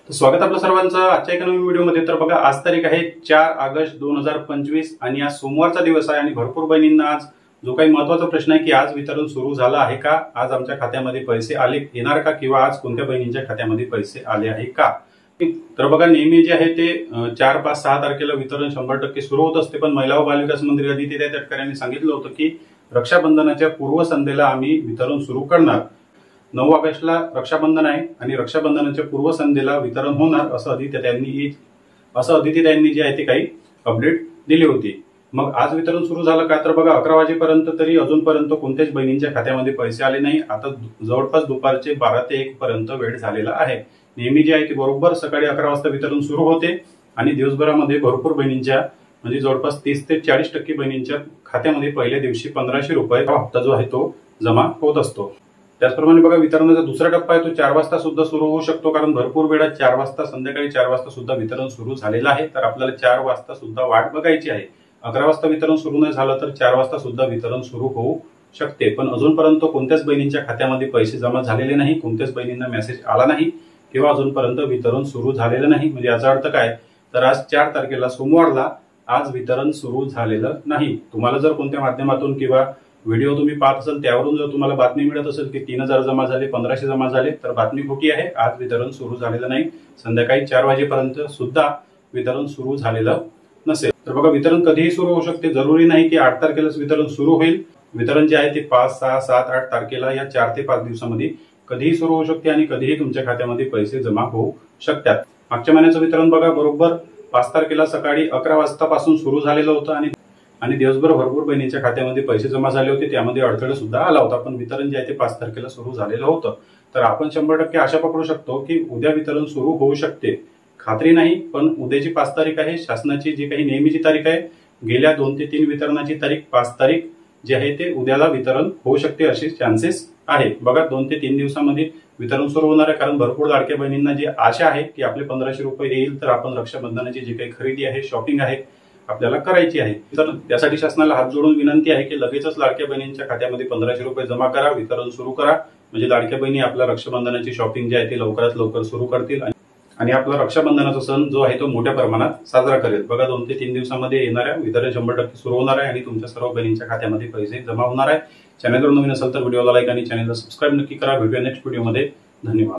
तर स्वागत आपलं सर्वांचं आजच्या एका नवीन व्हिडिओमध्ये। तर बघा, आज तारीख आहे 4 ऑगस्ट 2025 आणि आज सोमवारचा दिवस आहे आणि भरपूर बहिणींना आज जो काही महत्त्वाचा प्रश्न आहे की आज वितरण सुरू झालं आहे का, आज आमच्या खात्यामध्ये पैसे आले येणार का, किंवा आज कोणत्या बहिणींच्या खात्यामध्ये पैसे आले आहे का। तर बघा, नेहमी जे आहे ते 4, 5, 6 तारखेला वितरण 100% सुरू होत असते, पण महिला व बालविकास मंत्री अदिती तटकरे सांगितलं होतं की रक्षाबंधनाच्या पूर्वसंध्येला आम्ही वितरण सुरू करणार। 9 ऑगस्टला रक्षाबंधन आहे आणि रक्षाबंधनाच्या पूर्वसंध्येला वितरण होणार असं अदिती त्यांनी जे आहे ते काही अपडेट दिली होती। मग आज वितरण सुरू झालं का, तर बघा 11 वाजेपर्यंत तरी अजूनपर्यंत कोणत्याच बहिणींच्या खात्यामध्ये पैसे आले नाही। आता जवळपास दुपारचे 12 ते 1 पर्यंत वेळ झालेला आहे। नेहमी जे आहे ते बरोबर सकाळी 11 वाजता वितरण सुरू होते आणि दिवसभरामध्ये भरपूर बहिणींच्या म्हणजे जवळपास 30 ते 40% बहिणींच्या खात्यामध्ये पहिल्या दिवशी 1500 रुपये हप्ता जो आहे तो जमा होत असतो। त्याचप्रमाणे बघा, वितरणाचा दुसरा टप्पा आहे तो 4 वाजता सुद्धा सुरू होऊ शकतो, कारण भरपूर वेळा 4 वाजता संध्याकाळी 4 वाजता सुद्धा वितरण सुरू झालेलं आहे। तर आपल्याला 4 वाजता सुद्धा वाट बघायची आहे। 11 वाजता वितरण सुरू नाही झालं तर 4 वाजता सुद्धा वितरण सुरू होऊ शकते, पण अजूनपर्यंत कोणत्याच बहिणींच्या खात्यामध्ये पैसे जमा झालेले नाही, कोणत्याच बहिणींना मेसेज आला नाही किंवा अजूनपर्यंत वितरण सुरू झालेलं नाही। म्हणजे याचा अर्थ काय, तर आज 4 तारखेला सोमवारला आज वितरण सुरू झालेलं नाही। तुम्हाला जर कोणत्या माध्यमातून किंवा व्हिडिओ तुम्ही पाहत असाल त्यावरून जर तुम्हाला बातमी मिळत असेल की 3000 जमा झाले, 1500 जमा झाले, तर बातमी खोटी आहे। आज वितरण सुरू झालेलं नाही, संध्याकाळी 4 वाजेपर्यंत सुद्धा वितरण सुरू झालेलं नसेल। तर बघा, वितरण कधीही सुरू होऊ शकते, जरुरी नाही की 8 तारखेलाच वितरण सुरू होईल। वितरण जे आहे ते 5, 6, 7, 8 तारखेला या 4 ते 5 दिवसामध्ये कधीही सुरू होऊ शकते आणि कधीही तुमच्या खात्यामध्ये पैसे जमा होऊ शकतात। मागच्या महिन्याचं वितरण बघा, बरोबर 5 तारखेला सकाळी 11 वाजतापासून सुरू झालेलं होतं आणि दिवसभर भरपूर बहिणींच्या खात्यामध्ये पैसे जमा झाले होते, त्यामध्ये अडथळे सुद्धा आला होता, पण वितरण जे आहे ते 5 तारखेला सुरू झालेलं होतं। तर आपण 100% आशा पकडू शकतो की उद्या वितरण सुरू होऊ शकते। खात्री नाही, पण उद्याची 5 तारीख आहे, शासनाची जी काही नेहमीची तारीख आहे, गेल्या 2 ते 3 वितरणाची तारीख 5 तारीख जे आहे ते उद्याला वितरण होऊ शकते असे चान्सेस आहे। बघा, 2 ते 3 दिवसामध्ये वितरण सुरू होणार आहे, कारण भरपूर लाडक्या बहिणींना जी आशा आहे की आपले 1500 रुपये येईल तर आपण रक्षाबंधनाची जी काही खरेदी आहे, शॉपिंग आहे, आपल्याला करायची आहे। तर त्यासाठी शासनाला हात जोडून विनंती आहे की लगेचच लाडक्या बहिणींच्या खात्यामध्ये 1500 रुपये जमा करा, वितरण सुरू करा, म्हणजे लाडक्या बहिणी आपल्या रक्षाबंधनाची शॉपिंग जी आहे ती लवकरात लवकर सुरू करतील आणि आपला रक्षाबंधनाचा सण जो आहे तो मोठ्या प्रमाणात साजरा करेल। बघा, 2 ते 3 दिवसामध्ये येणाऱ्या वितरण 100% सुरू होणार आहे आणि तुमच्या सर्व बहिणींच्या खात्यामध्ये पैसे जमा होणार आहे। चॅनलवर नवीन असेल तर व्हिडिओला लाईक आणि चॅनलला सबस्क्राईब नक्की करा। भेटूया नेक्स्ट व्हिडिओमध्ये। धन्यवाद।